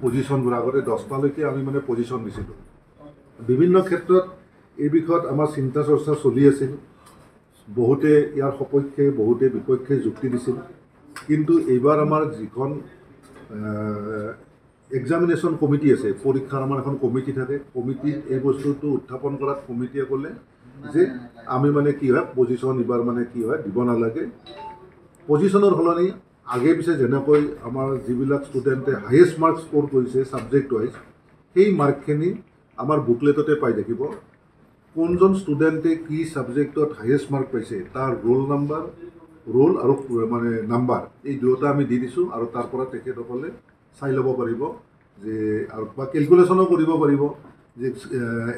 পজিশ্যনবোৰ আগতে 10টালৈকে আমি মানে পজিশ্যন দিছিলোঁ বিভিন্ন ক্ষেত্ৰত এই বিষয়ত আমাৰ চিন্তা চৰ্চা চলি আছিল বহুতে ইয়াৰ সপক্ষে বহুতে বিপক্ষে যুক্তি দিছিল কিন্তু এইবাৰ আমাৰ যিখন এক্সামিনেশ্যন কমিটি আছে পৰীক্ষাৰ আমাৰ এখন কমিটি থাকে কমিটিত এই বস্তুটো উত্থাপন কৰাত কমিটিয়ে ক'লে যে আমি মানে কি হয় পজিশ্যন এইবাৰ মানে কি হয় দিব নালাগে পজিশ্যনৰ সলনি আগে পিছে যেনেকৈ আমাৰ যিবিলাক ষ্টুডেণ্টে হায়েষ্ট মাৰ্কছ স্ক'ৰ কৰিছে ছাবজেক্ট ৱাইজ সেই মাৰ্কখিনি আমাৰ বুকলেটতে পাই থাকিব কোনজন ষ্টুডেণ্টে কি ছাবজেক্টত হায়েষ্ট মাৰ্ক পাইছে তাৰ ৰোল নাম্বাৰ ৰোল আৰু মানে নাম্বাৰ এই দুয়োটা আমি দি দিছোঁ আৰু তাৰ পৰা তেখেতসকলে চাই ল'ব পাৰিব যে আৰু বা কেলকুলেশ্যনো কৰিব পাৰিব যে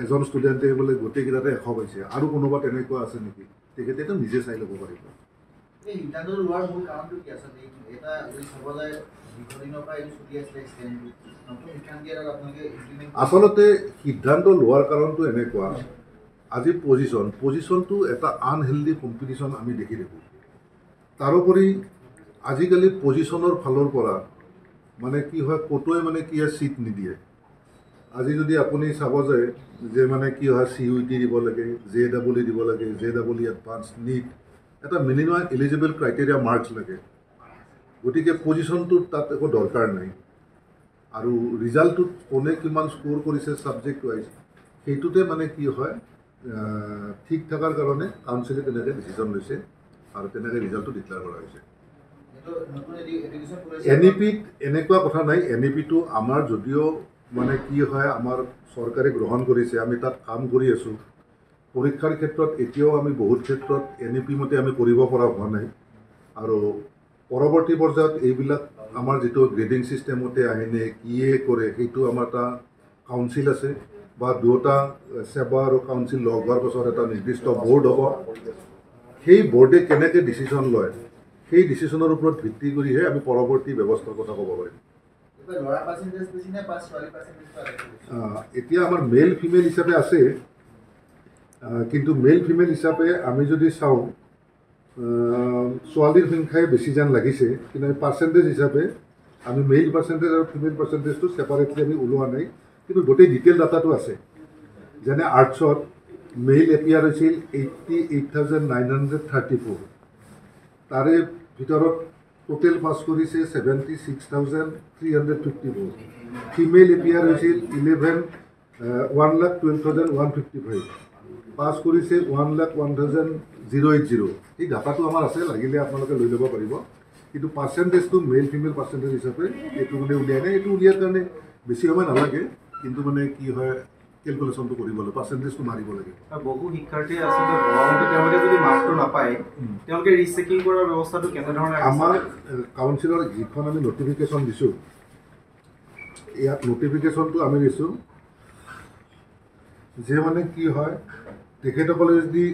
এজন ষ্টুডেণ্টে বোলে গোটেইকেইটাতে 100 পাইছে আৰু কোনোবা তেনেকুৱা আছে নেকি তেখেতেতো নিজে চাই ল'ব পাৰিব আচলতে সিদ্ধান্ত লোৱাৰ কাৰণটো এনেকুৱা আজি পজিশ্যনটো এটা আনহেল্ডি কম্পিটিশ্যন আমি দেখি থাকোঁ তাৰোপৰি আজিকালি পজিশ্যনৰ ফালৰ পৰা মানে কি হয় ক'তোৱে মানে কি হয় ছিট নিদিয়ে আজি যদি আপুনি চাব যায় যে মানে কি হয় CUET দিব লাগে JEE দিব লাগে JEE এডভান্স নীট এটা মিনিমাম এলিজিবল ক্ৰাইটেৰিয়া মাৰ্কছ লাগে গতিকে পজিশ্যনটোত তাত একো দৰকাৰ নাই আৰু ৰিজাল্টটোত কোনে কিমান স্ক'ৰ কৰিছে ছাবজেক্ট ৱাইজ সেইটোতে মানে কি হয় ঠিক থকাৰ কাৰণে কাউন্সিলে তেনেকৈ ডিচিশ্যন লৈছে আৰু তেনেকৈ ৰিজাল্টটো ডিক্লেয়াৰ কৰা হৈছে NEPত এনেকুৱা কথা নাই NEPটো আমাৰ যদিও মানে কি হয় আমাৰ চৰকাৰে গ্ৰহণ কৰিছে আমি তাত কাম কৰি আছোঁ পৰীক্ষাৰ ক্ষেত্ৰত এতিয়াও আমি বহুত ক্ষেত্ৰত NEP মতে আমি কৰিব পৰা হোৱা নাই আৰু পৰৱৰ্তী পৰ্যায়ত এইবিলাক আমাৰ যিটো গ্ৰেডিং ছিষ্টেমতে আহেনে কিয়ে কৰে সেইটো আমাৰ এটা কাউন্সিল আছে বা দুটা সেৱা আৰু কাউন্সিল লগ হোৱাৰ পাছত এটা নিৰ্দিষ্ট বৰ্ড হ'ব সেই বৰ্ডে কেনেকৈ ডিচিশ্যন লয় সেই ডিচিশ্যনৰ ওপৰত ভিত্তি কৰিহে আমি পৰৱৰ্তী ব্যৱস্থাৰ কথা ক'ব পাৰিম এতিয়া আমাৰ মেল ফিমেল হিচাপে আছে কিন্তু মেল ফিমেল হিচাপে আমি যদি চাওঁ ছোৱালীৰ সংখ্যাই বেছি যেন লাগিছে কিন্তু আমি পাৰ্চেণ্টেজ হিচাপে আমি মেল পাৰ্চেণ্টেজ আৰু ফিমেল পাৰ্চেণ্টেজটো ছেপাৰেটলি আমি ওলোৱা নাই কিন্তু গোটেই ডিটেইল ডাটাটো আছে যেনে আৰ্টছত মেল এপিয়াৰ হৈছিল 88,934 তাৰে ভিতৰত টোটেল পাছ কৰিছে 76,354 ফিমেল এপিয়াৰ হৈছিল 1,12,155 পাছ কৰিছে 1,01,080 এই ডাটাটো আমাৰ আছে লাগিলে আপোনালোকে লৈ ল'ব পাৰিব কিন্তু পাৰ্চেণ্টেজটো মেল ফিমেল পাৰ্চেণ্টেজ হিচাপে এইটো মানে উলিয়াই নাই এইটো উলিয়াৰ কাৰণে বেছি সময় নালাগে কিন্তু মানে কি হয় কেলকুলেশ্যনটো কৰিব লাগে পাৰ্চেণ্টেজটো মাৰিব লাগে বহু শিক্ষাৰ্থী আচলতে ভবামতে তেওঁলোকে যদি মাৰ্কটো নাপায় তেওঁলোকে ৰিচেকিং কৰাৰ ব্যৱস্থাটো কেনেধৰণে আমাৰ কাউন্সিলৰ যিখন আমি নটিফিকেশ্যন দিছোঁ ইয়াত নটিফিকেশ্যনটো আমি দিছোঁ যে মানে কি হয় তেখেতসকলে যদি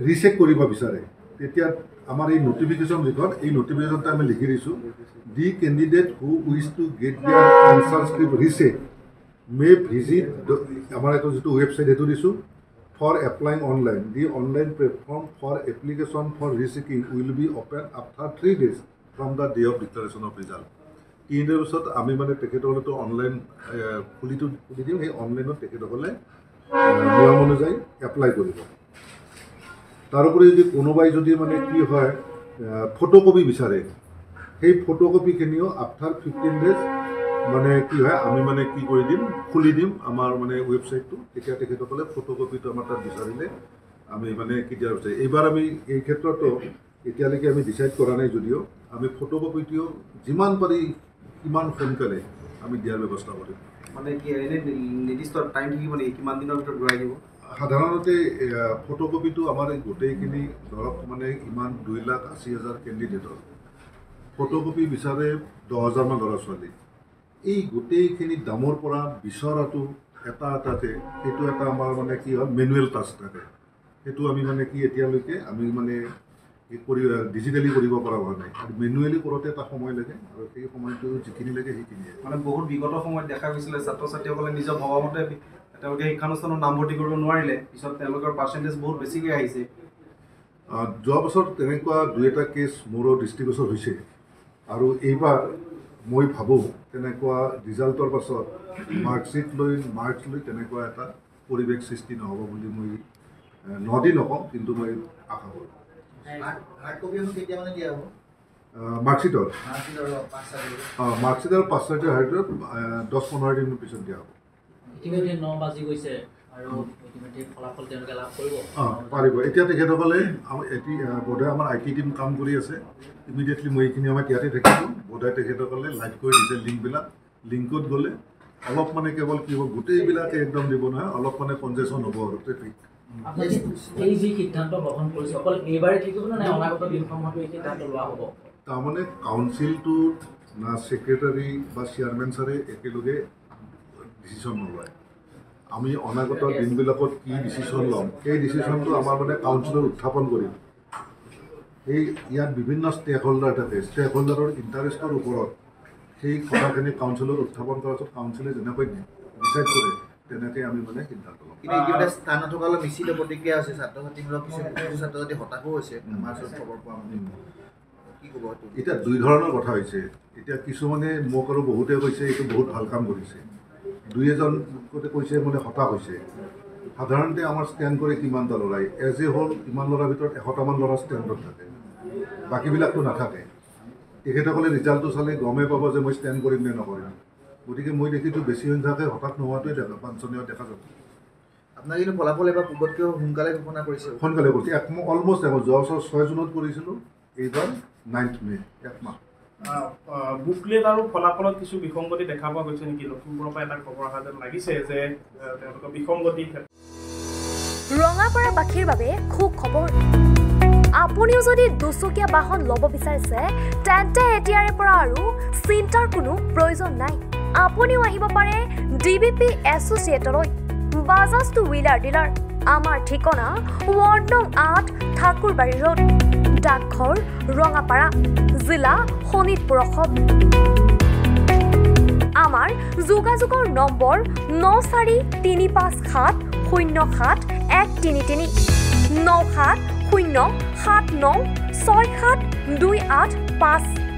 ৰিচেক কৰিব বিচাৰে তেতিয়া আমাৰ এই নটিফিকেশ্যন যিখন এই নটিফিকেশ্যনটো আমি লিখি দিছোঁ the candidate who which to get their answer script recheck may visit আমাৰ এইটো যিটো ৱেবছাইট সেইটো দিছোঁ for applying online the online platform for application for rechecking will be open after 3 days from the day of declaration of result 3 days পিছত আমি মানে তেখেতসকলেতো online খুলি দিম সেই অনলাইনত তেখেতসকলে নিয়ম অনুযায়ী এপ্লাই কৰিব তাৰোপৰি যদি কোনোবাই যদি মানে কি হয় ফটোকপি বিচাৰে সেই ফটোকপিখিনিও আফটাৰ 15 days মানে কি হয় আমি মানে কি কৰি দিম খুলি দিম আমাৰ মানে ৱেবছাইটটো তেতিয়া তেখেতসকলে ফটোকপিটো আমাৰ তাত বিচাৰিলে আমি মানে কেতিয়া বিচাৰি এইবাৰ আমি এই ক্ষেত্ৰতো এতিয়ালৈকে আমি ডিচাইড কৰা নাই যদিও আমি ফটোকপিটোও যিমান পাৰি কিমান সোনকালে আমি দিয়াৰ ব্যৱস্থা কৰিম মানে কি এনে নিৰ্দিষ্ট টাইম থাকিব নেকি কিমান দিনৰ ভিতৰত ঘূৰাই দিব সাধাৰণতে ফটোকপিটো আমাৰ এই গোটেইখিনি ধৰক মানে ইমান 2,80,000 কেণ্ডিডেটৰ ফটোকপি বিচাৰে 10,000 মান ল'ৰা ছোৱালী এই গোটেইখিনি দামৰ পৰা বিচৰাটো এটাকে সেইটো এটা আমাৰ মানে কি হয় মেনুৱেল টাস্ক থাকে সেইটো আমি মানে কি এতিয়ালৈকে আমি মানে কৰি ডিজিটেলি কৰিব পৰা হোৱা নাই আৰু মেনুৱেলি কৰোঁতে এটা সময় লাগে আৰু সেই সময়টো যিখিনি লাগে সেইখিনিয়ে মানে বহুত বিগত সময়ত দেখা গৈছিলে ছাত্ৰ ছাত্ৰীসকলে নিজৰ ভবামতে তেওঁলোকে শিক্ষানুষ্ঠানত নামভৰ্তি কৰিব নোৱাৰিলে পিছত তেওঁলোকৰ পাৰ্চেণ্টেজ বহুত বেছিকৈ আহিছে যোৱা বছৰ তেনেকুৱা 2-এটা কেছ মোৰো দৃষ্টিগোচৰ হৈছে আৰু এইবাৰ মই ভাবোঁ তেনেকুৱা ৰিজাল্টৰ পাছত মাৰ্কশ্বিট লৈ তেনেকুৱা এটা পৰিৱেশ সৃষ্টি নহ'ব বুলি মই নদি নকওঁ, কিন্তু মই আশা কৰোঁ। মাৰ্কশ্বিটৰ মাৰ্কশ্বিটৰ 5-6টা হাৰ্ডত 10-15 দিনৰ পিছত দিয়া হ'ব। ইতিমধ্যে 9 বাজি গৈছে আৰু ইতিমধ্যে ফলাফল তেওঁলোকে লাভ কৰিব পাৰিব। এতিয়া তেখেতসকলে বোধহয় আমাৰ IT টিম কাম কৰি আছে। ইমিডিয়েটলি মই এইখিনি সময়ত ইয়াতে থাকিলোঁ। বোধহয় তেখেতসকলে লাইভ কৰি দিছে লিংকবিলাক। লিংকত গ'লে অলপ মানে কেৱল কি হ'ব, গোটেইবিলাকে একদম দিব নহয়, অলপ মানে কনজেশ্যন হ'ব আৰু ট্ৰেফিক। এই যি সিদ্ধান্ত গ্ৰহণ কৰিছে অকল এইবাৰে থাকিব নে অনাগত দিনসমূহতো এই সিদ্ধান্ত লোৱা হ'ব? তাৰমানে কাউন্সিলটো না ছেক্ৰেটাৰী বা চেয়াৰমেন ছাৰে একেলগে ডিচিশ্যন নলয়। আমি অনাগত দিনবিলাকত কি ডিচিশ্যন ল'ম, সেই ডিচিশ্যনটো আমাৰ মানে কাউন্সিলত উত্থাপন কৰিম। সেই ইয়াত বিভিন্ন ষ্টেক হোল্ডাৰ থাকে। ষ্টেক হোল্ডাৰৰ ইণ্টাৰেষ্টৰ ওপৰত সেই কথাখিনি কাউন্সিলত উত্থাপন কৰাৰ পিছত কাউন্সিলে যেনেকৈ ডিচাইড কৰে তেনেকৈ আমি মানে সিদ্ধান্ত ল'ম। কিন্তু ইতিমধ্যে স্থান নথকালৈ মিশ্ৰিত প্ৰতিক্ৰিয়া হৈছে। ছাত্ৰ-ছাত্ৰীমূলক কিছু ছাত্ৰ-ছাত্ৰী হতাশো হৈছে। আমাৰ ওচৰত খবৰ পোৱা কি ক'ব? এতিয়া দুই ধৰণৰ কথা হৈছে। এতিয়া কিছুমানে মোক আৰু বহুতে কৈছে এইটো বহুত ভাল কাম কৰিছে, দুই এজন কৈছে মানে হতাশ হৈছে। সাধাৰণতে আমাৰ ষ্টেণ্ড কৰে কিমানটা ল'ৰাই, এজ এ হ'ল ইমান ল'ৰাৰ ভিতৰত 100টামান ল'ৰা ষ্টেণ্ডত থাকে, বাকীবিলাকতো নাথাকে। তেখেতসকলে ৰিজাল্টটো চালে গমেই পাব যে মই ষ্টেণ্ড কৰিম নে নকৰিম। গতিকে মই দেখিছোঁ বেছি সংখ্যাকে হতাশ নোহোৱাটোৱে বাঞ্ছনীয় দেখা যাব। আপোনাৰ কিন্তু ফলাফল এবাৰ পূৰ্বতকৈ সোনকালে ঘোষণা কৰিছে। সোনকালে কৰিছে। অলমষ্ট যোৱা বছৰ 6 জুনত কৰিছিলোঁ, এইবাৰ 9 মে, 1 মাহ। বুকলেট আৰু ফলাফলত কিছু বিসংগতি দেখা পোৱা গৈছে নেকি? লখিমপুৰৰ পৰা এটা খবৰ অহা যেন লাগিছে যে তেওঁলোকৰ বিসংগতি। ৰঙাপাৰাবাসীৰ বাবে সুখবৰ। আপুনিও যদি দুচকীয়া বাহন ল'ব বিচাৰিছে তেন্তে এতিয়াৰে পৰা আৰু চিন্তাৰ কোনো প্ৰয়োজন নাই। আপুনিও আহিব পাৰে DBP এছ'চিয়েটলৈ, বাজাজ টু হুইলাৰ ডিলাৰ। আমাৰ ঠিকনা ৱাৰ্ড নং 8 ঠাকুৰবাৰী ৰোড, ডাকঘৰ ৰঙাপাৰা, জিলা শোণিতপুৰ, অসম। আমাৰ যোগাযোগৰ নম্বৰ 9435707133 9707967285।